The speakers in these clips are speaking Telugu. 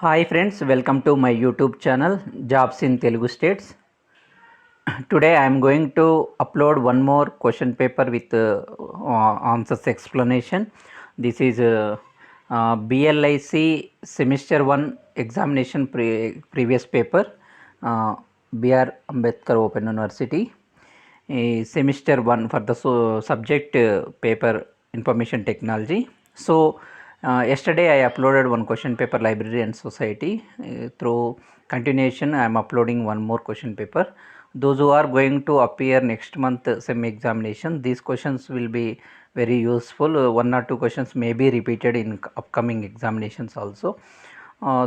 Hi friends, welcome to my YouTube channel Jobs in Telugu States. Today I am going to upload one more question paper with answers explanation. This is BLIC semester 1 examination previous paper, BR Ambedkar Open University, semester 1 for the subject paper information technology. So yesterday I uploaded one question paper, library and society. Through continuation I am uploading one more question paper. Those who are going to appear next month sem examination, these questions will be very useful. One or two questions may be repeated in upcoming examinations also.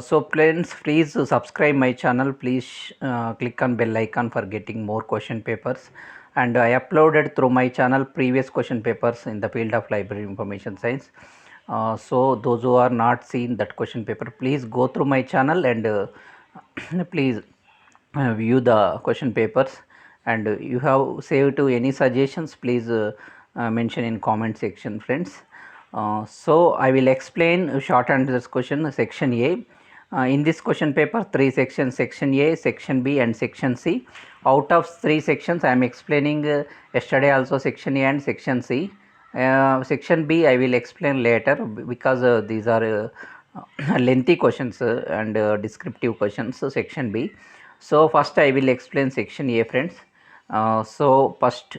So friends, please subscribe my channel. Please click on bell icon for getting more question papers. And I uploaded through my channel previous question papers in the field of library information science. So those who are not seen that question paper, please go through my channel and please view the question papers. And you have saved to any suggestions, please mention in comment section, friends. So I will explain short answers question section A. In this question paper, three sections: section A, section B and section C. Out of three sections I am explaining yesterday also section A and section C. Section B I will explain later because these are lengthy questions and descriptive questions. So section B. So first I will explain section A, friends. So first,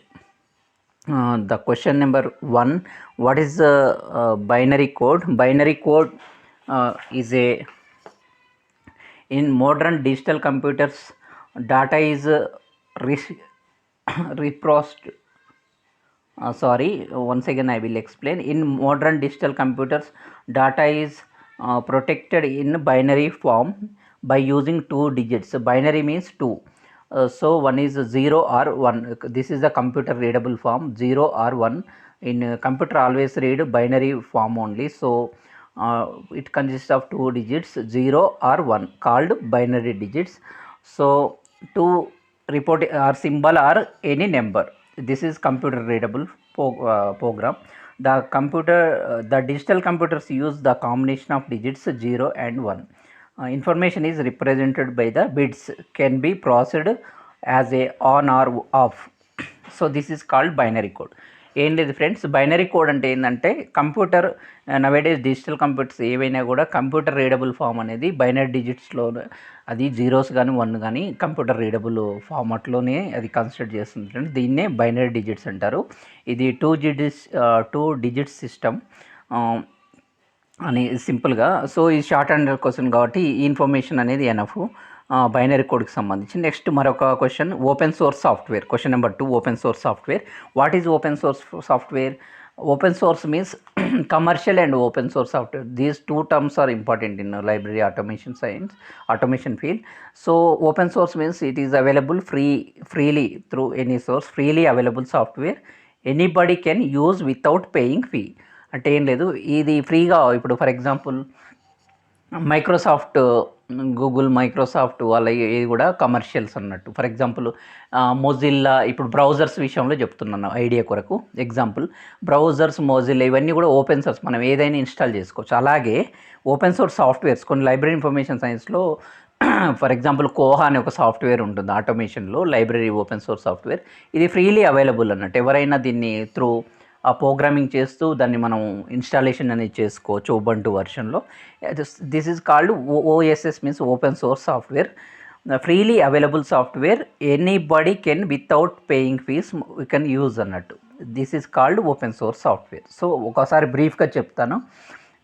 the question number 1: what is the binary code? Binary code is a, in modern digital computers, data is reprocessed. Sorry, once again I will explain. In modern digital computers, data is protected in binary form by using two digits. Binary means two. So one is 0 or 1. This is the computer readable form, 0 or 1. In computer always read binary form only. So it consists of two digits, 0 or 1, called binary digits. So to report or symbol or any number, this is computer readable program. The digital computers use the combination of digits 0 and 1. Information is represented by the bits, can be processed as a on or off. So this is called binary code. ఏం లేదు ఫ్రెండ్స్, బైనరీ కోడ్ అంటే ఏంటంటే కంప్యూటర్ నవేడేస్ డిజిటల్ కంప్యూటర్స్ ఏవైనా కూడా కంప్యూటర్ రీడబుల్ ఫామ్ అనేది బైనరీ డిజిట్స్లో, అది జీరోస్ కానీ 1 కానీ కంప్యూటర్ రీడబుల్ ఫార్మాట్లోనే అది కన్సిడర్ చేస్తుంది ఫ్రెండ్స్. దీన్నే బైనరీ డిజిట్స్ అంటారు. ఇది టూ డిజిట్స్ సిస్టమ్ అని సింపుల్గా. సో ఇది షార్ట్ హ్యాండ్ క్వశ్చన్ కాబట్టి ఈ ఇన్ఫర్మేషన్ అనేది ఎనఫ్ బైనరీ కోడ్కి సంబంధించి. నెక్స్ట్ మరొక question, open source software. Question number 2, open source software. What is open source software? Open source means commercial and open source software. These two terms are important in library automation science, automation field. So open source means it is available freely through any source. Freely available software anybody can use without paying fee. అంటే ఏం లేదు, ఇది ఫ్రీగా. ఇప్పుడు for example Microsoft, Google, Microsoft వాళ్ళ ఇది కూడా కమర్షియల్స్ అన్నట్టు. ఫర్ ఎగ్జాంపుల్ మొజిల్లా, ఇప్పుడు బ్రౌజర్స్ విషయంలో చెప్తున్నాను ఐడియా కొరకు. ఎగ్జాంపుల్ బ్రౌజర్స్, మొజిల్లా ఇవన్నీ కూడా ఓపెన్ సోర్స్, మనం ఏదైనా ఇన్స్టాల్ చేసుకోవచ్చు. అలాగే ఓపెన్ సోర్స్ సాఫ్ట్వేర్స్ కొన్ని లైబ్రరీ ఇన్ఫర్మేషన్ సైన్స్లో ఫర్ ఎగ్జాంపుల్ కోహా అనే ఒక సాఫ్ట్వేర్ ఉంటుంది ఆటోమేషన్లో, లైబ్రరీ ఓపెన్ సోర్స్ సాఫ్ట్వేర్. ఇది ఫ్రీలీ అవైలబుల్ అన్నట్టు. ఎవరైనా దీన్ని త్రూ ఆ ప్రోగ్రామింగ్ చేస్తూ దాన్ని మనం ఇన్స్టాలేషన్ అనేది చేసుకోవచ్చు ఉబంటు వర్షన్లో. This is called OSS, means open source software. Freely available software anybody can without paying fees we can use అన్నట్టు. This is called open source software. So ఒకసారి బ్రీఫ్గా చెప్తాను.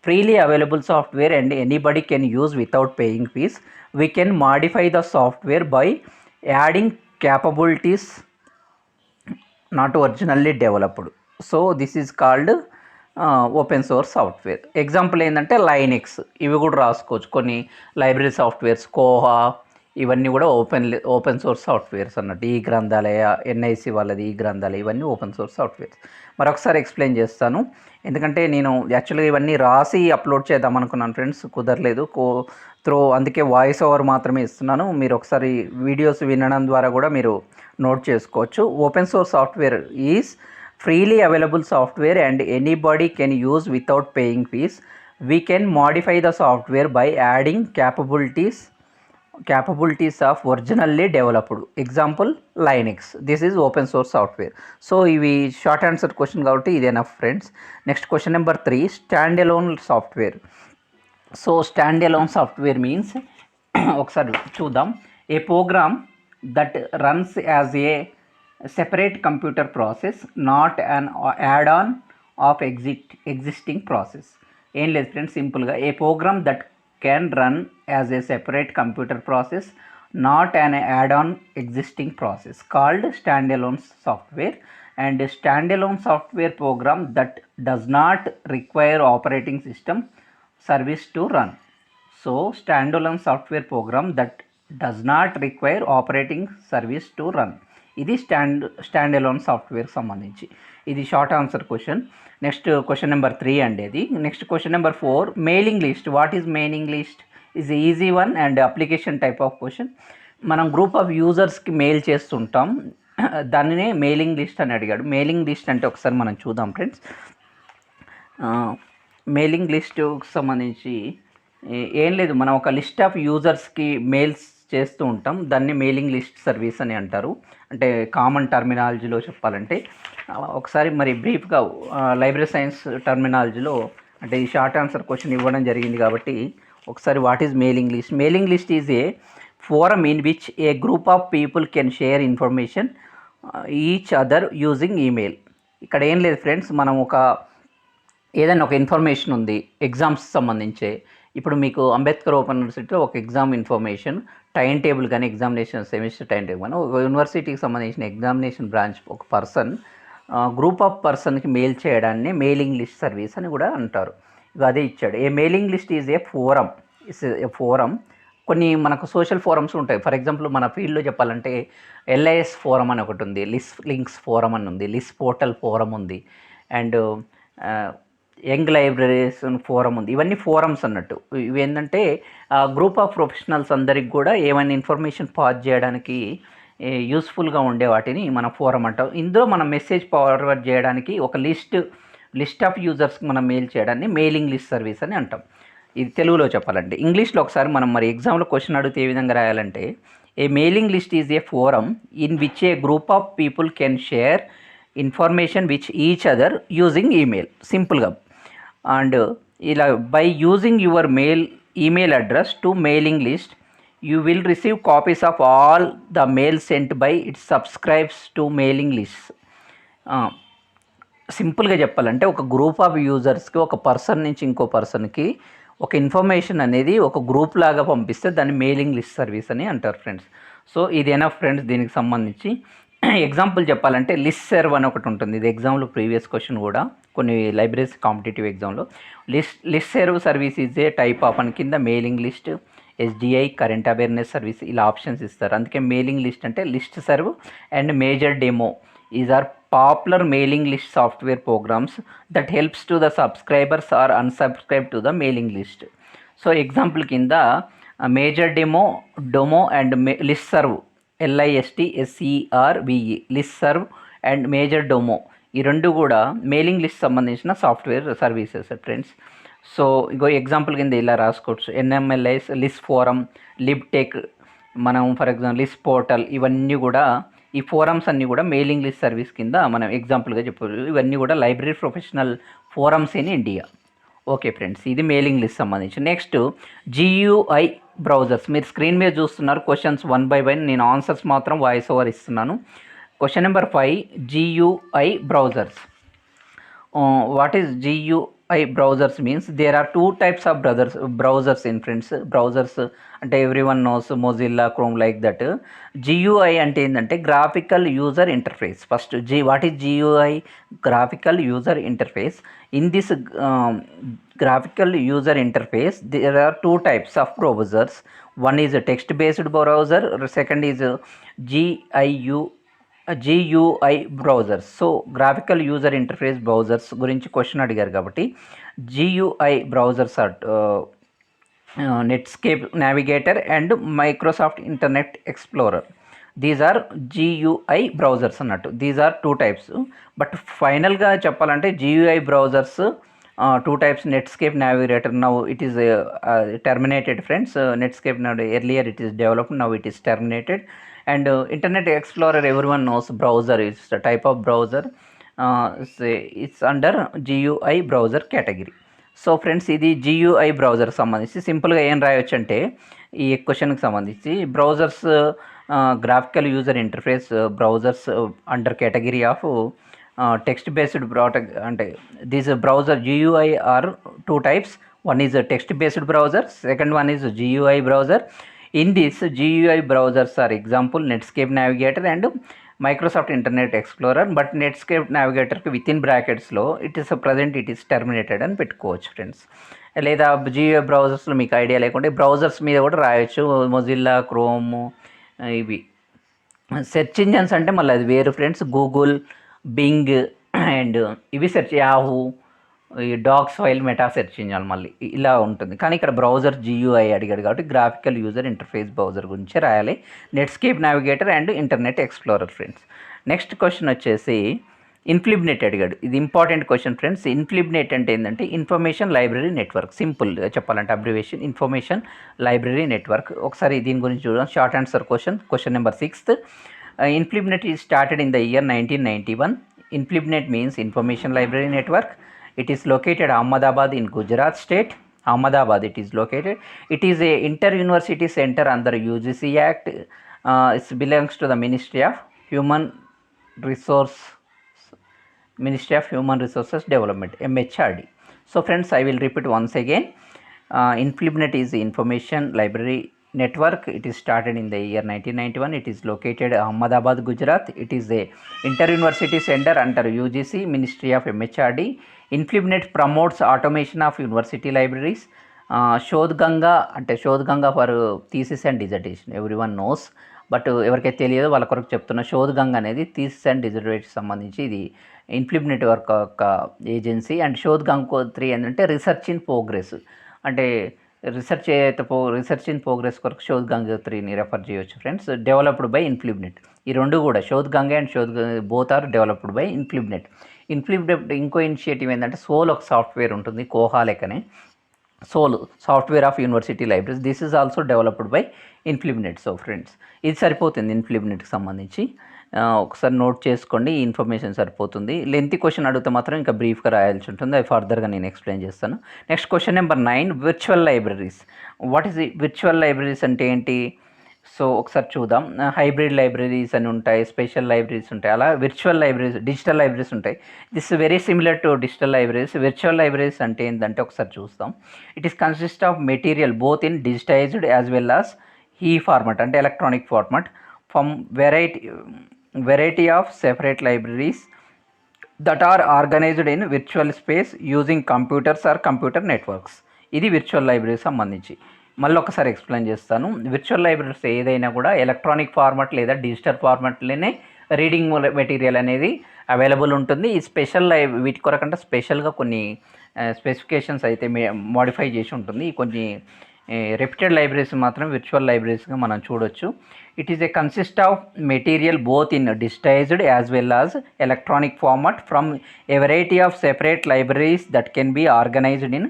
Freely available software and anybody can use without paying fees. We can modify the software by adding capabilities not originally developed. So this is called open source software. Example ఏంటంటే లైనెక్స్, ఇవి కూడా రాసుకోవచ్చు. కొన్ని లైబ్రరీ సాఫ్ట్వేర్స్, కోహా, ఇవన్నీ కూడా ఓపెన్ సోర్స్ సాఫ్ట్వేర్స్ అన్నట్టు. ఈ గ్రంథాలయ, ఎన్ఐసి వాళ్ళది ఈ గ్రంథాలయ, ఇవన్నీ ఓపెన్ సోర్స్ సాఫ్ట్వేర్స్. మరొకసారి ఎక్స్ప్లెయిన్ చేస్తాను, ఎందుకంటే నేను యాక్చువల్గా ఇవన్నీ రాసి అప్లోడ్ చేద్దాం అనుకున్నాను ఫ్రెండ్స్, కుదరలేదు. అందుకే వాయిస్ ఓవర్ మాత్రమే ఇస్తున్నాను. మీరు ఒకసారి వీడియోస్ వినడం ద్వారా కూడా మీరు నోట్ చేసుకోవచ్చు. Open source software is freely available software and anybody can use without paying fees. we can modify the software by adding capabilities of originally developed. Example, Linux. This is open source software. So ఇవి షార్ట్ ఆన్సర్ క్వశ్చన్ కాబట్టి ఇది enough friends. Next question number 3, stand alone software. So stand alone software means ఒకసారి చూద్దాం. A program that runs as a separate computer process, not an add-on of existing process. ఏం లేదు ఫ్రెండ్స్, సింపుల్గా a program that can run as a separate computer process, not an add-on existing process, called standalone software. And standalone software program that does not require operating system service to run. So standalone software program that does not require operating service to run. ఇది స్టాండ్ అలోన్ సాఫ్ట్వేర్ సంబంధించి. ఇది short answer question. Next question number 3 అండి అది. Next question number 4, mailing list. What is mailing list? Is easy one and application type of question. మనం గ్రూప్ ఆఫ్ యూజర్స్కి మెయిల్ చేస్తుంటాం, దానినే మెయిలింగ్ లిస్ట్ అని అడిగాడు. మెయిలింగ్ లిస్ట్ అంటే ఒకసారి మనం చూద్దాం ఫ్రెండ్స్. మెయిలింగ్ లిస్ట్కి సంబంధించి ఏం లేదు, మనం ఒక లిస్ట్ ఆఫ్ యూజర్స్కి మెయిల్స్ చేస్తూ ఉంటాం, దాన్ని మెయిలింగ్ లిస్ట్ సర్వీస్ అని అంటారు. అంటే కామన్ టర్మినాలజీలో చెప్పాలంటే ఒకసారి మరి బ్రీఫ్గా లైబ్రరీ సైన్స్ టర్మినాలజీలో అంటే ఈ షార్ట్ ఆన్సర్ క్వశ్చన్ ఇవ్వడం జరిగింది కాబట్టి ఒకసారి what is mailing list? Mailing list is a forum in which a group of people can share information each other using email. ఇక్కడ ఏం లేదు ఫ్రెండ్స్, మనం ఏదైనా ఒక ఇన్ఫర్మేషన్ ఉంది ఎగ్జామ్స్ సంబంధించే. ఇప్పుడు మీకు అంబేద్కర్ ఓపెన్ యూనివర్సిటీలో ఒక ఎగ్జామ్ ఇన్ఫర్మేషన్ టైం టేబుల్ కానీ ఎగ్జామినేషన్ సెమిస్టర్ టైం టేబుల్ కానీ ఒక యూనివర్సిటీకి సంబంధించిన ఎగ్జామినేషన్ బ్రాంచ్ ఒక పర్సన్ గ్రూప్ ఆఫ్ పర్సన్కి మెయిల్ చేయడాన్ని మెయిలింగ్ లిస్ట్ సర్వీస్ అని కూడా అంటారు. ఇవి అదే ఇచ్చాడు. A mailing list is a forum. Forum కొన్ని మనకు సోషల్ ఫోరమ్స్ ఉంటాయి. ఫర్ ఎగ్జాంపుల్ మన ఫీల్డ్లో చెప్పాలంటే LIS ఫోరం అని ఒకటి ఉంది, లింక్స్ ఫోరం అని ఉంది, లిస్ట్ పోర్టల్ ఫోరం ఉంది, అండ్ యంగ్ లైబ్రరీస్ ఫోరం ఉంది. ఇవన్నీ ఫోరమ్స్ అన్నట్టు. ఇవి ఏంటంటే గ్రూప్ ఆఫ్ ప్రొఫెషనల్స్ అందరికి కూడా ఏమైనా ఇన్ఫర్మేషన్ పాస్ చేయడానికి యూస్ఫుల్గా ఉండే వాటిని మనం ఫోరం అంటాం. ఇందులో మనం మెసేజ్ ఫార్వర్డ్ చేయడానికి ఒక లిస్ట్ ఆఫ్ యూజర్స్కి మనం మెయిల్ చేయడాన్ని మెయిలింగ్ లిస్ట్ సర్వీస్ అని అంటాం. ఇది తెలుగులో చెప్పాలంటే. ఇంగ్లీష్లో ఒకసారి మనం మరి ఎగ్జామ్లో క్వశ్చన్ అడిగితే ఏ విధంగా రాయాలంటే, a mailing list is a forum in which a group of people can share information which each other using email. సింపుల్గా. అండ్ ఇలా by using your email address to mailing list you will receive copies of all the mail sent by it subscribes to mailing list. సింపుల్గా చెప్పాలంటే ఒక గ్రూప్ ఆఫ్ యూజర్స్కి ఒక పర్సన్ నుంచి ఇంకో పర్సన్కి ఒక ఇన్ఫర్మేషన్ అనేది ఒక గ్రూప్ లాగా పంపిస్తే దాన్ని మెయిలింగ్ లిస్ట్ సర్వీస్ అని అంటారు ఫ్రెండ్స్. సో ఇది ఎనఫ్ ఫ్రెండ్స్ దీనికి సంబంధించి. ఎగ్జాంపుల్ చెప్పాలంటే లిస్ట్ సర్వ్ అని ఒకటి ఉంటుంది. ఇది ఎగ్జామ్లో ప్రీవియస్ క్వశ్చన్ కూడా కొన్ని లైబ్రరీస్ కాంపిటేటివ్ ఎగ్జామ్లో. List serve service is a type of అని కింద mailing list, SDI, current awareness service ఇలా ఆప్షన్స్ ఇస్తారు. అందుకే మెయిలింగ్ లిస్ట్ అంటే list serve and Majordomo is are popular mailing list software programs that helps to the subscribers or unsubscribe to the mailing list. So example కింద Majordomo and list serve, LISTSERVE, list serve and Majordomo ఈ రెండు కూడా మెయిలింగ్ లిస్ట్ సంబంధించిన సాఫ్ట్వేర్ సర్వీసెస్ ఫ్రెండ్స్. సో ఇగో ఎగ్జాంపుల్ కింద ఇలా రాసుకోవచ్చు. NMLS, లిస్ట్ ఫోరం, లిబ్టెక్, మనం ఫర్ ఎగ్జాంపుల్ లిస్ట్ పోర్టల్, ఇవన్నీ కూడా ఈ ఫోరమ్స్ అన్నీ కూడా మెయిలింగ్ లిస్ట్ సర్వీస్ కింద మనం ఎగ్జాంపుల్గా చెప్పవచ్చు. ఇవన్నీ కూడా library professional forums in India. Okay friends, ఇది మెయిలింగ్ లిస్ట్ సంబంధించి. Next GUI browsers. మీరు స్క్రీన్ మీద చూస్తున్నారు క్వశ్చన్స్ 1 by 1, నేను ఆన్సర్స్ మాత్రం వాయిస్ ఓవర్ ఇస్తున్నాను. Question number 5, GUI browsers. What is GUI browsers means there are 2 types of browsers in friends. Browsers అంటే everyone knows Mozilla, Chrome like that. GUI అంటే ఏంటంటే graphical user interface. First what is GUI? Graphical user interface. In this graphical user interface, there are 2 types of browsers. One is a text-based browser, second is GUI browsers. So graphical user interface browsers గురించి క్వశ్చన్ అడిగారు కాబట్టి GUI browsers are Netscape Navigator and Microsoft Internet Explorer. These are GUI browsers అన్నట్టు. These are 2 types. బట్ ఫైనల్గా చెప్పాలంటే GUI browsers two types Netscape Navigator. Now it is terminated, friends. Netscape now earlier it is developed, now it is terminated. And Internet Explorer, everyone knows, browser is the type of browser. It's under GUI browser category. So friends, ఇది GUI బ్రౌజర్ సంబంధించి సింపుల్గా ఏం రాయొచ్చు అంటే, ఈ క్వశ్చన్కి సంబంధించి browsers graphical user interface browsers under category of text based అంటే this browser GUI are two types. One is text based browser, second one is GUI browser. In this GUI browsers are example Netscape Navigator and Microsoft Internet Explorer. But Netscape నావిగేటర్కి విత్ ఇన్ బ్రాకెట్స్లో it is present it is terminated అని పెట్టుకోవచ్చు ఫ్రెండ్స్. లేదా GUI బ్రౌజర్స్లో మీకు ఐడియా లేకుంటే బ్రౌజర్స్ మీద కూడా రాయొచ్చు, మొజిల్లా, క్రోమ్, ఇవి. సెర్చ్ ఇంజన్స్ అంటే మళ్ళీ అది వేరు ఫ్రెండ్స్, గూగుల్, బింగ్ అండ్ ఇవి సెర్చ్, యాహూ, ఈ docs file, meta search engine మళ్ళీ ఇలా ఉంటుంది. కానీ ఇక్కడ బ్రౌజర్ GUI అడిగాడు కాబట్టి గ్రాఫికల్ యూజర్ ఇంటర్ఫేస్ బ్రౌజర్ గురించి రాయాలి, Netscape Navigator and internet explorer friends. Next question వచ్చేసి ఇన్ఫ్లిబ్నెట్ అడిగాడు. ఇది ఇంపార్టెంట్ క్వశ్చన్ ఫ్రెండ్స్. ఇన్ఫ్లిబ్నెట్ అంటే ఏంటంటే ఇన్ఫర్మేషన్ లైబ్రరీ నెట్వర్క్. సింపుల్గా చెప్పాలంటే అబ్రివేషన్ ఇన్ఫర్మేషన్ లైబ్రరీ నెట్వర్క్. ఒకసారి దీని గురించి చూద్దాం. Short answer question number 6. INFLIBNET is started in the year 1991. INFLIBNET means information library network. It is located Ahmedabad in Gujarat state. Ahmedabad it is located. It is a inter-university center under UGC Act. It belongs to the Ministry of Human Resources Development, MHRD. So friends, I will repeat once again. Inflibnet is the information library network. It is started in the year 1991. It is located Ahmedabad, Gujarat. It is a inter-university center under UGC, Ministry of MHRD. Inflibnet promotes automation of university libraries. Shodh Ganga అంటే Shodh Ganga for thesis and dissertation, every one knows. But ఎవరికైతే తెలియదో వాళ్ళ కొరకు చెప్తున్న, శోధ్ గంగా అనేది థీసిస్ అండ్ డిజర్టేషన్ సంబంధించి ఇది ఇన్ఫ్లిబ్నెట్ వర్క్ యొక్క ఏజెన్సీ. అండ్ శోధ్ గంగా 3 ఏంటంటే రిసర్చ్ ఇన్ ప్రోగ్రెస్, అంటే రీసెర్చ్ ఇన్ ప్రోగ్రెస్ కొరకు శోధ్ గంగా 3ని రెఫర్ చేయవచ్చు ఫ్రెండ్స్. Developed by INFLIBNET. ఈ రెండు కూడా Shodh Ganga and both are developed by INFLIBNET. INFLIBNET ఇంకో ఇనిషియేటివ్ ఏంటంటే సోల్ ఒక సాఫ్ట్వేర్ ఉంటుంది, కోహా లెక్కనే. SOUL software of university libraries, this is also developed by INFLIBNET. So friends, ఇది సరిపోతుంది ఇన్ఫ్లిబ్నెట్కి సంబంధించి. ఒకసారి నోట్ చేసుకోండి, ఈ ఇన్ఫర్మేషన్ సరిపోతుంది. లెంతీ క్వశ్చన్ అడిగితే మాత్రం ఇంకా బ్రీఫ్గా రాయాల్సి ఉంటుంది, అది ఫర్దర్గా నేను ఎక్స్ప్లెయిన్ చేస్తాను. Next question number 9, virtual libraries. What is virtual libraries అంటే ఏంటి? సో ఒకసారి చూద్దాం. హైబ్రిడ్ లైబ్రరీస్ అని ఉంటాయి, స్పెషల్ లైబ్రరీస్ ఉంటాయి, అలా విర్చువల్ లైబ్రరీస్, డిజిటల్ లైబ్రరీస్ ఉంటాయి. This very similar to digital libraries. Virtual libraries అంటే ఏంటంటే ఒకసారి చూస్తాం. It is consist of material both in digitised as well as format అంటే electronic format from variety of separate libraries that are organised in virtual space using computers or computer networks. ఇది విర్చువల్ లైబ్రరీ సంబంధించి. మళ్ళీ ఒకసారి ఎక్స్ప్లెయిన్ చేస్తాను. విర్చువల్ లైబ్రరీస్ ఏదైనా కూడా ఎలక్ట్రానిక్ ఫార్మాట్ లేదా డిజిటల్ ఫార్మాట్లోనే రీడింగ్ మెటీరియల్ అనేది అవైలబుల్ ఉంటుంది. ఈ వీటి కొరకంటే స్పెషల్గా కొన్ని స్పెసిఫికేషన్స్ అయితే మోడిఫై చేసి ఉంటుంది. కొన్ని రెప్యూటెడ్ లైబ్రరీస్ మాత్రం విర్చువల్ లైబ్రరీస్గా మనం చూడొచ్చు. It is a consist of material both in digitised as well as electronic format from A variety of separate libraries that can be organised in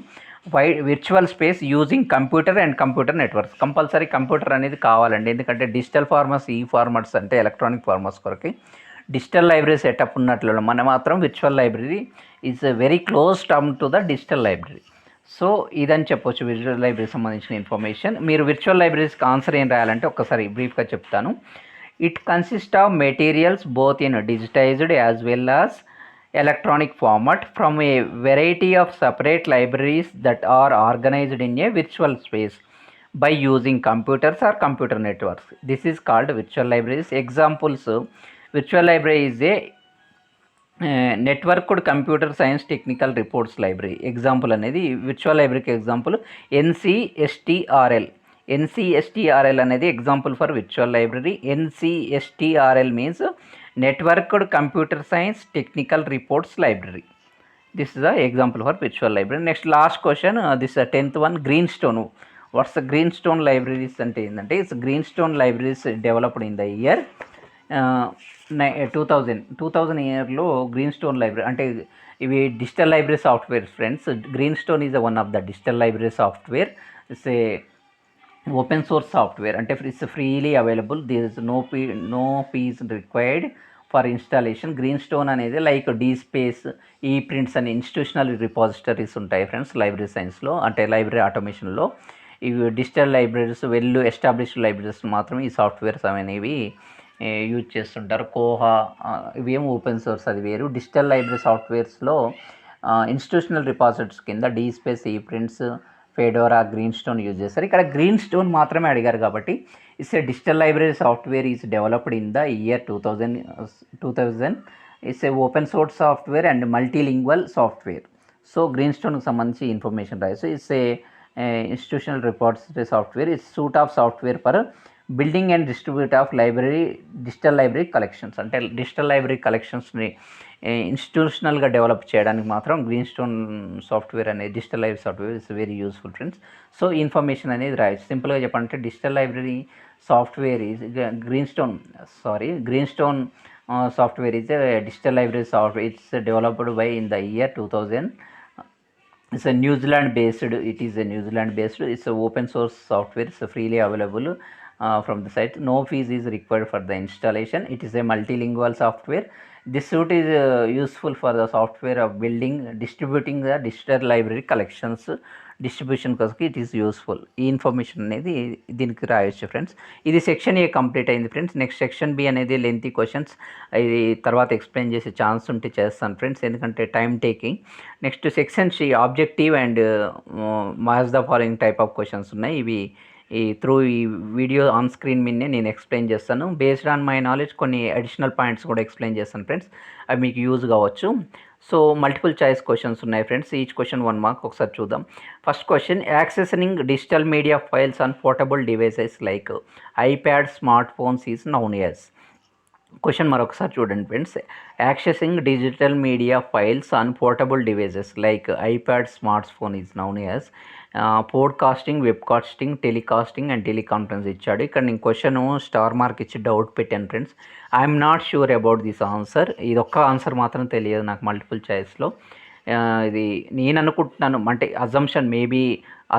virtual space using computer and computer networks. Compulsory computer అనేది కావాలండి, ఎందుకంటే డిజిటల్ ఫార్మాట్స్, ఫార్మాట్స్ అంటే ఎలక్ట్రానిక్ ఫార్మాట్స్ కొరకు డిజిటల్ లైబ్రరీ సెటప్ ఉన్నట్లు మన మాత్రం virtual library is very close term two the digital library. So ఇదని చెప్పొచ్చు విర్చువల్ లైబ్రరీ సంబంధించిన ఇన్ఫర్మేషన్. మీరు విర్చువల్ లైబ్రరీస్కి ఆన్సర్ ఏం రాయాలంటే ఒక్కసారి బ్రీఫ్గా చెప్తాను. It consist of materials both in digitised as well as electronic format from a variety of separate libraries that are organized in a virtual space by using computers or computer networks. This is called virtual libraries. Examples: virtual library is a networked computer science technical reports library. Example అనేది virtual library కి example NCSTRL. NCSTRL అనేది example for virtual library. NCSTRL means Networked Computer Science Technical Reports Library. This is the example for virtual library. Next, last question, this is the 10th one, Greenstone. What's the Greenstone libraries ante endante? It's Greenstone libraries developed in the year two thousand ఇయర్లో గ్రీన్ స్టోన్ లైబ్రరీ అంటే ఇవి digital library software friends. Greenstone is one of the digital library software. It's a open source software అంటే it's freely available. There is no fees required for installation. Greenstone అనేది like DSpace, EPrints అని ఇన్స్టిట్యూషనల్ రిపాజిటరీస్ ఉంటాయి ఫ్రెండ్స్ లైబ్రరీ సైన్స్లో, అంటే లైబ్రరీ ఆటోమేషన్లో. ఇవి digital libraries, well established libraries మాత్రమే ఈ సాఫ్ట్వేర్స్ అనేవి యూజ్ చేస్తుంటారు. కోహా ఇవేం ఓపెన్ సోర్స్, అది వేరు. డిజిటల్ లైబ్రరీ సాఫ్ట్వేర్స్లో ఇన్స్టిట్యూషనల్ రిపాజిటరీస్ కింద DSpace, EPrints, Fedora, Greenstone use చేస్తారు. ఇక్కడ గ్రీన్ స్టోన్ మాత్రమే అడిగారు కాబట్టి it's a digital library software is developed in the year 2000. It's a open source software and multilingual software. So గ్రీన్ స్టోన్కి సంబంధించి ఇన్ఫర్మేషన్ రాయచ్చు. It's a institutional repository software. It's suite of software for building and distribute of digital library collections. అంటే డిజిటల్ లైబ్రరీ కలెక్షన్స్ని ఇన్స్టిట్యూషనల్గా డెవలప్ చేయడానికి మాత్రం గ్రీన్ స్టోన్ సాఫ్ట్వేర్ అనేది digital library software is very useful friends. So information అనేది రాయొచ్చు. సింపుల్గా చెప్పాలంటే digital library software is green stone software is digital library software. It's developed by in the year 2000. It's a New Zealand based. It is a New Zealand based. It's a open source software. It's freely available from the site. No fees is required for the installation. It is a multilingual software. This suite is useful for the software of building, distributing the digital library collections. Distribution కోసం ఇట్ ఈస్ యూస్ఫుల్. ఈ ఇన్ఫర్మేషన్ అనేది దీనికి రాయొచ్చు ఫ్రెండ్స్. ఇది సెక్షన్ ఏ కంప్లీట్ అయింది ఫ్రెండ్స్. నెక్స్ట్ సెక్షన్ బి అనేది లెంతీ క్వశ్చన్స్, ఇది తర్వాత ఎక్స్ప్లెయిన్ చేసే ఛాన్స్ ఉంటే చేస్తాను ఫ్రెండ్స్, ఎందుకంటే time taking. Next section C objective and match the following type of questions ఉన్నాయి. ఇవి ఈ వీడియో ఆన్ స్క్రీన్ మీదనే నేను ఎక్స్ప్లెయిన్ చేస్తాను. బేస్డ్ ఆన్ మై నాలెడ్జ్ కొన్ని అడిషనల్ పాయింట్స్ కూడా ఎక్స్ప్లెయిన్ చేస్తాను ఫ్రెండ్స్, అవి మీకు యూజ్ కావచ్చు. సో మల్టిపుల్ చాయిస్ క్వశ్చన్స్ ఉన్నాయి ఫ్రెండ్స్. Each question 1 mark. ఒకసారి చూద్దాం. First question, accessing digital media files on portable devices like iPad, smart phones is noun as. Question మరొకసారి చూడండి friends. Accessing digital media files on portable devices like iPad, smart phone is noun as. Podcasting, webcasting, telecasting and teleconference ఇచ్చాడు. ఇక్కడ నేను క్వశ్చన్ స్టార్ మార్క్ ఇచ్చి డౌట్ పెట్టాను friends. I'm not sure about this answer. ఇది ఒక్క ఆన్సర్ మాత్రం తెలియదు నాకు మల్టిపుల్ చాయిస్లో. ఇది నేను అనుకుంటున్నాను, అంటే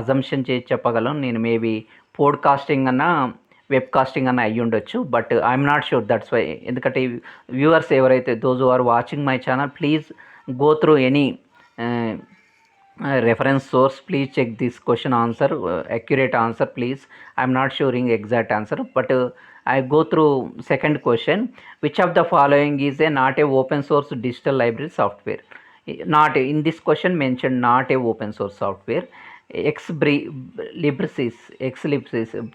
అజంప్షన్ చేసి చెప్పగలను నేను. మేబీ పోడ్కాస్టింగ్ అన్నా వెబ్కాస్టింగ్ అన్న అయ్యి ఉండొచ్చు, but I'm not sure. That's why. ఎందుకంటే వ్యూవర్స్ ఎవరైతే those who are watching my channel, please go through any reference source. Please check this question answer, accurate answer please. I am not sure exact answer, but I go through second question. Which of the following is not a open source digital library software? Not in this question mentioned not a open source software. Xlibris,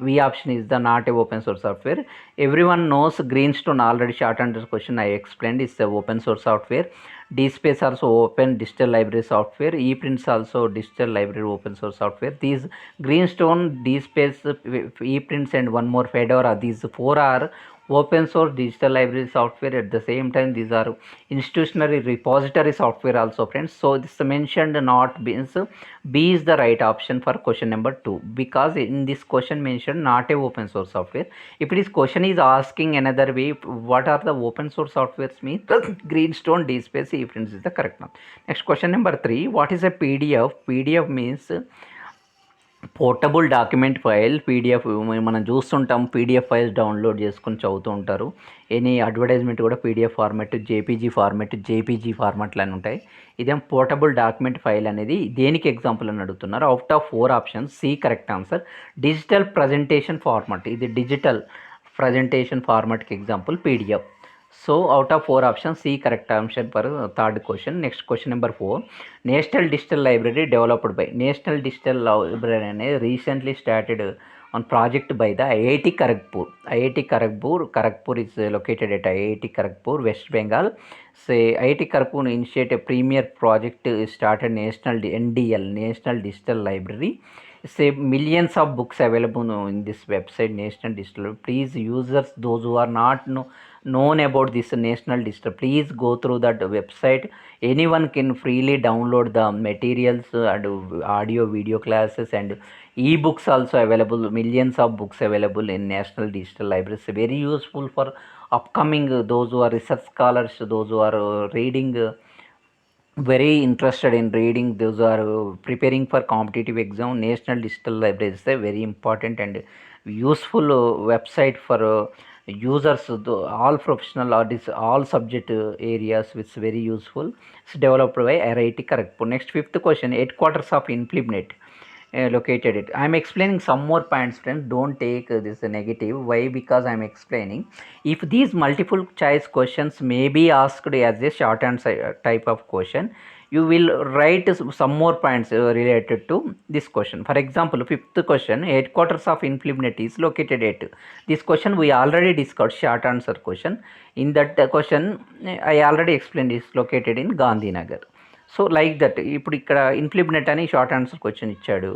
B option is the not a open source software. Everyone knows Greenstone already. Short answer question I explained is the open source software. DSpace also open digital library software. ePrints also digital library open source software. These Greenstone, DSpace, ePrints and one more Fedora, these 4 are open source digital library software. At the same time these are institutional repository software also friends. So this mentioned not means B is the right option for question number 2, because in this question mentioned not a open source software. If this question is asking another way, what are the open source softwares means, Greenstone, DSpace, ePrints is the correct one. Next question number 3, what is a PDF? PDF means portable document file. PDF మనం చూస్తుంటాం, పీడిఎఫ్ ఫైల్స్ డౌన్లోడ్ చేసుకొని చదువుతూ ఉంటారు. ఎనీ అడ్వర్టైజ్మెంట్ కూడా పీడిఎఫ్ ఫార్మాట్, జేపీజీ ఫార్మాట్లు అని ఉంటాయి. ఇదేం పోర్టబుల్ డాక్యుమెంట్ ఫైల్ అనేది దేనికి ఎగ్జాంపుల్ అని అడుగుతున్నారు. Out of 4 options C correct answer. Digital presentation format, ఇది డిజిటల్ ప్రజెంటేషన్ ఫార్మాట్కి example PDF. So out of 4 options, C correct answer for third question. Next question number 4, National Digital Library developed by National Digital Library recently started on project by the IIT Kharagpur. Kharagpur is located at IIT Kharagpur, West Bengal. So IIT Kharagpur initiate a premier project started National Digital Library. Say millions of books available in this website, National Digital. Please users, those who are not known about this National Digital, please go through that website. Anyone can freely download the materials and audio video classes and e-books also available. Millions of books available in National Digital Library. It's very useful for upcoming those who are research scholars, those who are reading very interested in reading, those who are preparing for competitive exam, National Digital Library is a very important and useful website for users, all professional or all subject areas, which is very useful. It's developed by RIT Kharagpur. Next, fifth question, headquarters of InfliBnet located it. I'm explaining some more points, friends. Don't take this negative. Why? Because I'm explaining. If these multiple choice questions may be asked as a short answer type of question, you will write some more points related to this question. For example, fifth question, headquarters of InfliBnet is located at. This question we already discussed, short answer question. In that question, I already explained is located in Gandhinagar. So like that ఇప్పుడు ఇక్కడ ఇన్ఫ్లిబ్నెట్ అని షార్ట్ ఆన్సర్ క్వశ్చన్ ఇచ్చాడు,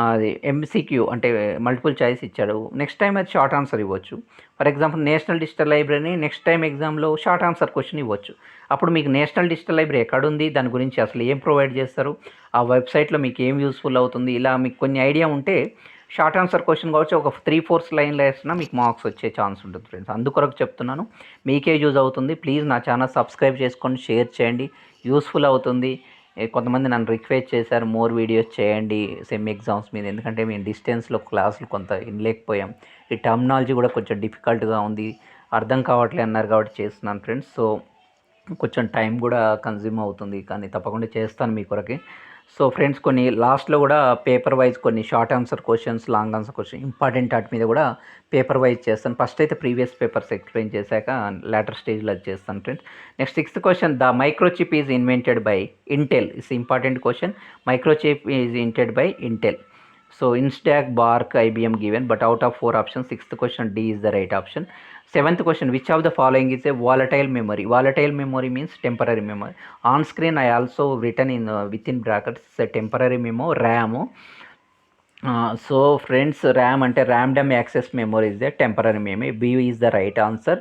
అది ఎంసీక్యూ అంటే మల్టిపుల్ చాయిస్ ఇచ్చాడు. నెక్స్ట్ టైం అది షార్ట్ ఆన్సర్ ఇవ్వచ్చు. ఫర్ ఎగ్జాంపుల్ నేషనల్ డిజిటల్ లైబ్రరీని నెక్స్ట్ టైం ఎగ్జామ్లో షార్ట్ ఆన్సర్ క్వశ్చన్ ఇవ్వచ్చు. అప్పుడు మీకు నేషనల్ డిజిటల్ లైబ్రరీ ఎక్కడుంది, దాని గురించి అసలు ఏం ప్రొవైడ్ చేస్తారు, ఆ వెబ్సైట్లో మీకు ఏం యూస్ఫుల్ అవుతుంది, ఇలా మీకు కొన్ని ఐడియా ఉంటే షార్ట్ ఆన్సర్ క్వశ్చన్ కావచ్చు ఒక 3-4 లైన్లో వేసినా మీకు మార్క్స్ వచ్చే ఛాన్స్ ఉంటుంది ఫ్రెండ్స్. అందుకొరకు చెప్తున్నాను, మీకే యూజ్ అవుతుంది. ప్లీజ్ నా ఛానల్ సబ్స్క్రైబ్ చేసుకొని షేర్ చేయండి, యూస్ఫుల్ అవుతుంది. కొంతమంది నన్ను రిక్వెస్ట్ చేశారు మోర్ వీడియోస్ చేయండి సెమ్ ఎగ్జామ్స్ మీద, ఎందుకంటే మేము డిస్టెన్స్లో క్లాసులు కొంత వినలేకపోయాం, ఈ టర్మినాలజీ కూడా కొంచెం డిఫికల్ట్గా ఉంది, అర్థం కావట్లే అన్నారు కాబట్టి చేస్తున్నాను ఫ్రెండ్స్. సో కొంచెం టైం కూడా కన్జ్యూమ్ అవుతుంది, కానీ తప్పకుండా చేస్తాను మీ కొరకే. సో ఫ్రెండ్స్, కొన్ని లాస్ట్లో కూడా పేపర్ వైజ్ కొన్ని short answer questions, long answer question, important వాటి మీద కూడా పేపర్ వైజ్ చేస్తాను. ఫస్ట్ అయితే ప్రీవియస్ పేపర్స్ ఎక్స్ప్లెయిన్ చేశాక లేటర్ స్టేజ్లో అది చేస్తాను friends. Next sixth question, the microchip is invented by Intel. It's important question. Microchip is invented by Intel. So Instack, Bark, IBM given, but out of 4 options, sixth question D is the right option. Seventh question, which of the following is a volatile memory? Volatile memory means temporary memory. On screen I also written in within brackets a temporary memo, RAM. So friends, RAM ante random access memory is the temporary memory. B is the right answer.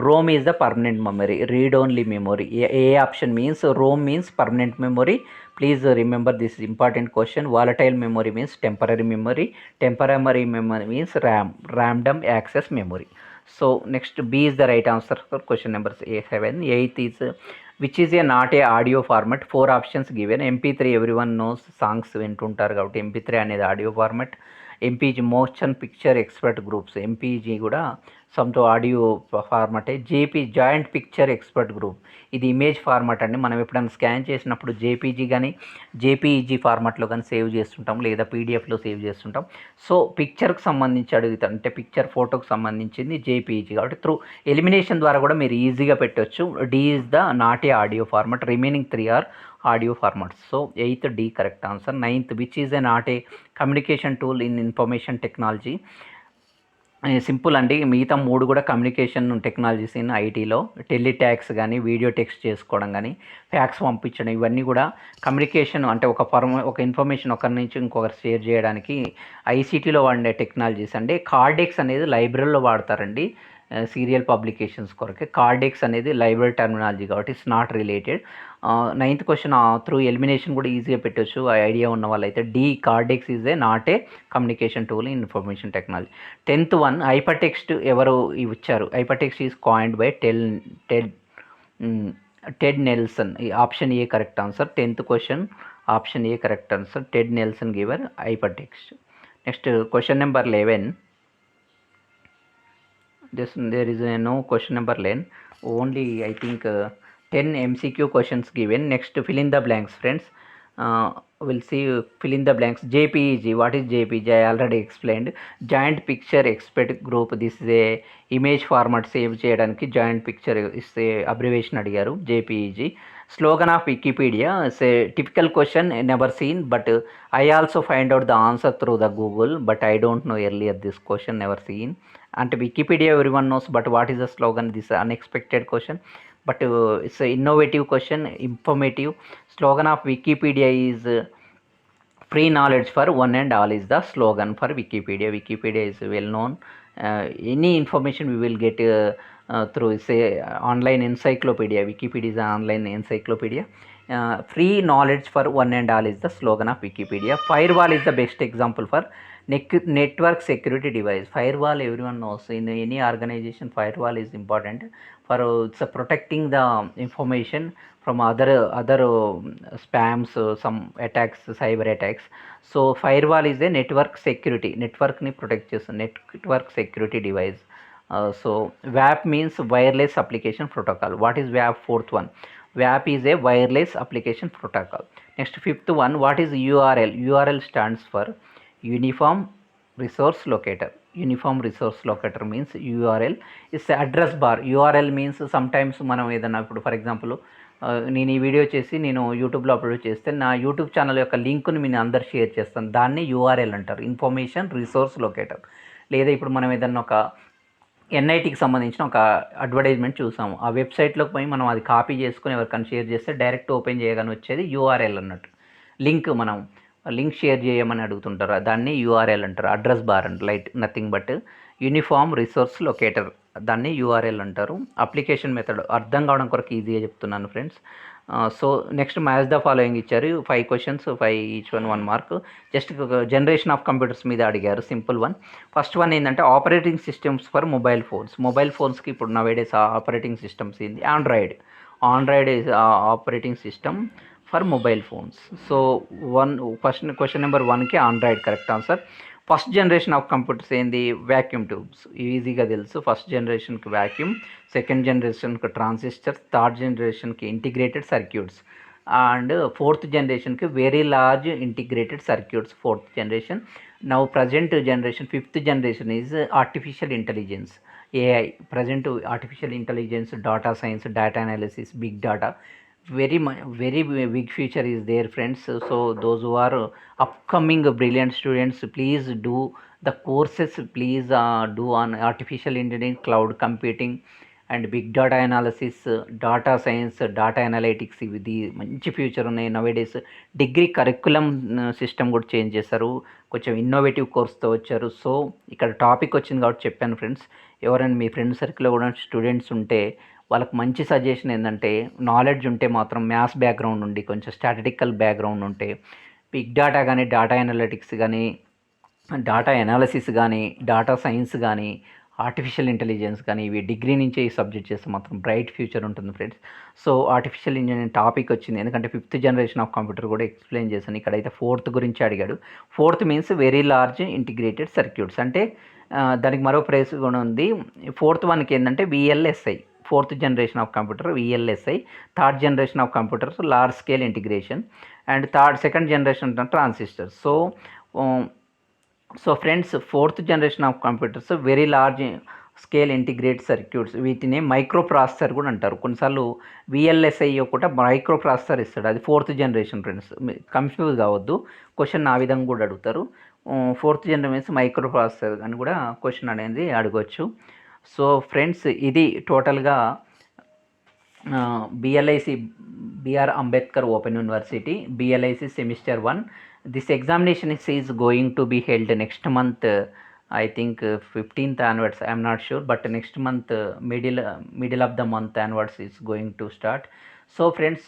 ROM is the permanent memory, read only memory. A option means ROM means permanent memory. Please remember this important question. Volatile memory means temporary memory. Temporary memory means RAM, random access memory. So next B is the right answer for question number 7. Eighth is which is a not a audio format. 4 options given. MP3 everyone knows, songs వింటుంటారు కాబట్టి MP3 అనేది audio format. MPG motion picture expert groups, MPG కూడా సమ్తో ఆడియో ఫార్మాటే. JP joint picture expert group, ఇది ఇమేజ్ ఫార్మాట్ అండి. మనం ఎప్పుడైనా స్కాన్ చేసినప్పుడు జేపీజీ కానీ జేపీఈజీ ఫార్మాట్లో కానీ సేవ్ చేస్తుంటాం, లేదా పీడిఎఫ్లో సేవ్ చేస్తుంటాం. సో పిక్చర్కి సంబంధించి అడుగుతారు, అంటే పిక్చర్ ఫోటోకి సంబంధించింది జేపీఈజీ కాబట్టి త్రూ ఎలిమినేషన్ ద్వారా కూడా మీరు ఈజీగా పెట్టవచ్చు. D is the not a audio format, remaining 3 are audio formats. So 8th D correct answer. 9th which is a not a communication tool in information technology. Simple అండి, మిగతా 3 కూడా కమ్యూనికేషన్ టెక్నాలజీస్ ఇన్ ఐటీలో. టెలిటాక్స్ కానీ, వీడియో టెక్స్ట్ చేసుకోవడం కానీ, ఫ్యాక్స్ పంపించడం, ఇవన్నీ కూడా కమ్యూనికేషన్ అంటే ఒక ఇన్ఫర్మేషన్ ఒకరి నుంచి ఇంకొకరు షేర్ చేయడానికి ఐసీటీలో వాడే టెక్నాలజీస్ అండి. కార్డెక్స్ అనేది లైబ్రరీలో వాడతారండి సీరియల్ పబ్లికేషన్స్ కొరకే. కార్డెక్స్ అనేది లైబ్రరీ టర్మినాలజీ కాబట్టి it's not related. 9th question through elimination కూడా ఈజీగా పెట్టవచ్చు ఐడియా ఉన్న వాళ్ళైతే. The kardex is a not a communication tool in information technology. 10th one, hyper text ఎవరు ఇచ్చారు? Hyper text is coined by Ted Nelson. Option A correct answer. 10th question option A correct answer. Ted Nelson giver hyper text. Next question number 11. There is no question number 11, only I think 10 MCQ questions given. Next, fill in the blanks friends. We'll see fill in the blanks. JPEG, what is JPEG? I already explained. Giant picture expert group, this is a image format save cheyadaniki giant picture is a abbreviation adigaru, JPEG. Slogan of Wikipedia is a typical question, never seen, but I also find out the answer through the Google, but I don't know earlier this question, never seen. And Wikipedia everyone knows, but what is the slogan? This unexpected question, but it's an innovative question, informative. Slogan of Wikipedia is free knowledge for one and all is the slogan for Wikipedia. Wikipedia is well known. Any information we will get through say online encyclopedia. Wikipedia is an online encyclopedia. Free knowledge for one and all is the slogan of Wikipedia. Firewall is the best example for network security device. Firewall, everyone knows, in any organization firewall is important for it's protecting the information from other spams, some attacks, cyber attacks. So firewall is a network security, network ni protect చేస్తుంది, network security device. So WAP means wireless application protocol. What is WAP? Fourth one, WAP is a wireless application protocol. Next, fifth one, what is URL? URL stands for Uniform Resource Locator. Uniform Resource Locator means URL is address bar. URL means sometimes మనం ఏదైనా ఇప్పుడు ఫర్ ఎగ్జాంపుల్ నేను ఈ వీడియో చేసి నేను యూట్యూబ్లో అప్లోడ్ చేస్తే నా యూట్యూబ్ ఛానల్ యొక్క లింక్ని నేను అందరు షేర్ చేస్తాను, దాన్ని యూఆర్ఎల్ అంటారు, ఇన్ఫర్మేషన్ రిసోర్స్ లొకేటర్. లేదా ఇప్పుడు మనం ఏదన్నా ఒక ఎన్ఐటీకి సంబంధించిన ఒక అడ్వర్టైజ్మెంట్ చూసాము, ఆ వెబ్సైట్లోకి పోయి మనం అది కాపీ చేసుకుని ఎవరికైనా షేర్ చేస్తే డైరెక్ట్ ఓపెన్ చేయగానే వచ్చేది యూఆర్ఎల్ అన్నట్టు. లింక్ మనం లింక్ షేర్ చేయమని అడుగుతుంటారు, దాన్ని యూఆర్ఎల్ అంటారు. అడ్రస్ బార్ అంటారు, light nothing but uniform resource locator, దాన్ని యూఆర్ఎల్ అంటారు. అప్లికేషన్ మెథడ్ అర్థం కావడం కొరకు ఈజీగా చెప్తున్నాను friends. So next match the following ఇచ్చారు, 5 questions, 5 each one 1 mark. Just generation of computers మీద అడిగారు, సింపుల్ వన్. ఫస్ట్ వన్ ఏంటంటే operating systems for mobile phones. Mobile ఫోన్స్కి ఇప్పుడు నవేడేస్ ఆపరేటింగ్ సిస్టమ్స్ ఏంది? Android is operating system for mobile phones. So first question number 1కి android correct answer. First generation of computers ఏంది? వ్యాక్యూమ్ ట్యూబ్స్, ఈజీగా తెలుసు. ఫస్ట్ జనరేషన్కి వ్యాక్యూమ్, సెకండ్ జనరేషన్కి ట్రాన్సిస్టర్స్, థర్డ్ జనరేషన్కి ఇంటిగ్రేటెడ్ సర్క్యూట్స్, అండ్ ఫోర్త్ జనరేషన్కి very large integrated circuits, fourth generation. Now present generation, fifth generation is artificial intelligence, AI. Present artificial intelligence, data science, data analysis, big data, very big future is there friends. So those who are upcoming brilliant students, please do the courses, please do on artificial intelligence, cloud computing and big data analysis, data science, data analytics. ఇది మంచి ఫ్యూచర్ ఉన్నాయి. నవేడేస్ డిగ్రీ కరికులం సిస్టమ్ కూడా చేంజ్ చేశారు, కొంచెం ఇన్నోవేటివ్ కోర్స్తో వచ్చారు. సో ఇక్కడ టాపిక్ వచ్చింది కాబట్టి చెప్పాను ఫ్రెండ్స్. ఎవరైనా మీ ఫ్రెండ్ సర్కిల్లో కూడా స్టూడెంట్స్ ఉంటే వాళ్ళకి మంచి సజెషన్ ఏంటంటే, నాలెడ్జ్ ఉంటే మాత్రం మ్యాథ్స్ బ్యాక్గ్రౌండ్ ఉండి కొంచెం స్టాటిస్టికల్ బ్యాక్గ్రౌండ్ ఉంటే బిగ్ డేటా కానీ, డేటా అనలిటిక్స్ కానీ, డేటా అనాలిసిస్ కానీ, డేటా సైన్స్ కానీ, ఆర్టిఫిషియల్ ఇంటెలిజెన్స్ కానీ, ఇవి డిగ్రీ నుంచే ఈ సబ్జెక్ట్ చేస్తే మాత్రం బ్రైట్ ఫ్యూచర్ ఉంటుంది friends. So artificial engineering topic వచ్చింది ఎందుకంటే ఫిఫ్త్ జనరేషన్ ఆఫ్ కంప్యూటర్ కూడా ఎక్స్ప్లెయిన్ చేశాను. ఇక్కడైతే ఫోర్త్ గురించి అడిగాడు. Fourth means very large integrated circuits, అంటే దానికి మరో ప్రైస్ కూడా ఉంది. ఫోర్త్ వన్కి ఏంటంటే VLSI, fourth generation of computer VLSI. Third generation of computers large scale integration, and second generation transistors. So friends, fourth generation of computers very large scale integrate circuits, వీటిని మైక్రో ప్రాసెసర్ కూడా అంటారు. కొన్నిసార్లు VLSI కూడా మైక్రో ప్రాసెసర్ ఇస్తాడు, అది ఫోర్త్ జనరేషన్ ఫ్రెండ్స్, కన్ఫ్యూజ్ కావద్దు. క్వశ్చన్ ఆ విధంగా కూడా అడుగుతారు. ఫోర్త్ జనరేషన్ మైక్రో ప్రాసెసర్ అని కూడా క్వశ్చన్ అనేది అడగవచ్చు. సో ఫ్రెండ్స్, ఇది టోటల్గా BR Ambedkar open university BLIC semester 1. This examination is going to be held next month, I think 15th onwards, I am not sure, but next month middle of the month onwards is going to start. So friends,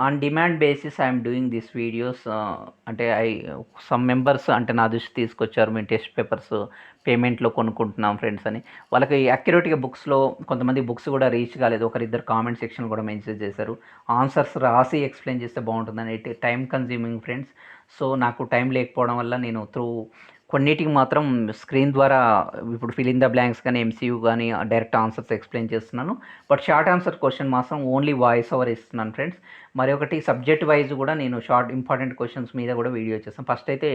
on demand basis I am doing these videos. అంటే some members అంటే నా దృష్టి తీసుకొచ్చారు, మేము టెస్ట్ పేపర్స్ పేమెంట్లో కొనుక్కుంటున్నాం ఫ్రెండ్స్ అని. వాళ్ళకి అక్యురేట్గా బుక్స్లో కొంతమంది బుక్స్ కూడా రీచ్ కాలేదు, ఒకరిద్దరు కామెంట్ సెక్షన్ కూడా మెన్షన్ చేశారు. ఆన్సర్స్ రాసి ఎక్స్ప్లెయిన్ చేస్తే బాగుంటుందని. Time consuming friends. సో నాకు టైం లేకపోవడం వల్ల నేను కొన్నిటికి మాత్రం స్క్రీన్ ద్వారా ఇప్పుడు ఫిల్ ఇన్ ద బ్లాంక్స్ కానీ, MCU కానీ డైరెక్ట్ ఆన్సర్స్ ఎక్స్ప్లెయిన్ చేస్తున్నాను. బట్ షార్ట్ ఆన్సర్ క్వశ్చన్ మాత్రం ఓన్లీ వాయిస్ ఓవర్ ఇస్తున్నాను ఫ్రెండ్స్. మరి ఒకటి సబ్జెక్ట్ వైజ్ కూడా నేను షార్ట్ ఇంపార్టెంట్ క్వశ్చన్స్ మీద కూడా వీడియో చేస్తాను. ఫస్ట్ అయితే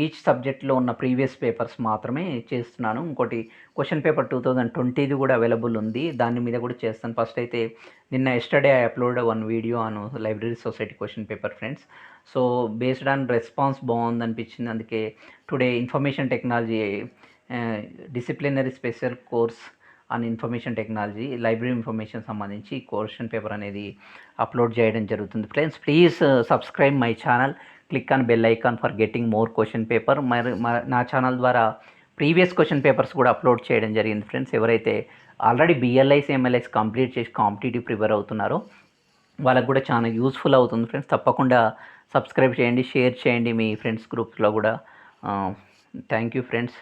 ఈచ్ సబ్జెక్ట్లో ఉన్న ప్రీవియస్ పేపర్స్ మాత్రమే చేస్తున్నాను. ఇంకోటి క్వశ్చన్ పేపర్ 2020 కూడా అవైలబుల్ ఉంది, దాని మీద కూడా చేస్తాను. ఫస్ట్ అయితే yesterday I upload 1 video on library society question paper friends. So based on response బాగుంది అనిపించింది, అందుకే today information technology disciplinary special course on information technology, library information సంబంధించి క్వశ్చన్ పేపర్ అనేది అప్లోడ్ చేయడం జరుగుతుంది friends. Please subscribe my channel, click on bell icon for getting more question paper. మరి నా ఛానల్ ద్వారా ప్రీవియస్ క్వశ్చన్ పేపర్స్ కూడా అప్లోడ్ చేయడం జరిగింది ఫ్రెండ్స్. ఎవరైతే ఆల్రెడీ BLIC MLIC కంప్లీట్ చేసి కాంపిటేటివ్ ప్రిపేర్ అవుతున్నారో వాళ్ళకు కూడా చాలా యూస్ఫుల్ అవుతుంది ఫ్రెండ్స్. తప్పకుండా సబ్స్క్రైబ్ చేయండి, షేర్ చేయండి మీ ఫ్రెండ్స్ గ్రూప్స్లో కూడా. Thank you friends.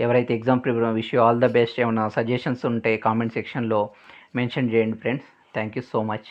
ఎవరైతే exam prepare wish you all the best. ఏమైనా సజెషన్స్ ఉంటే కామెంట్ సెక్షన్లో మెన్షన్ చేయండి friends. Thank you so much.